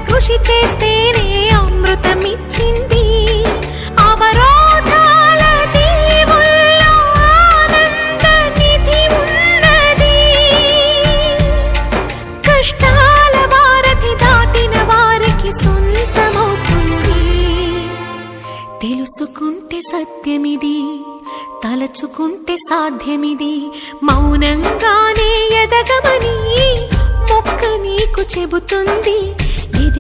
కృషి చేస్తేనే అమృతమిచ్చింది. అవరోధాల దీవుల్లో ఆనంద నిధి ఉన్నది. కష్టాల వారధి దాటిన వారికి సొంతమవుతుంది. తెలుసుకుంటే సత్యమిది, తలచుకుంటే సాధ్యమిది. మౌనంగానే ఎదగమని మొక్క నీకు చెబుతుంది.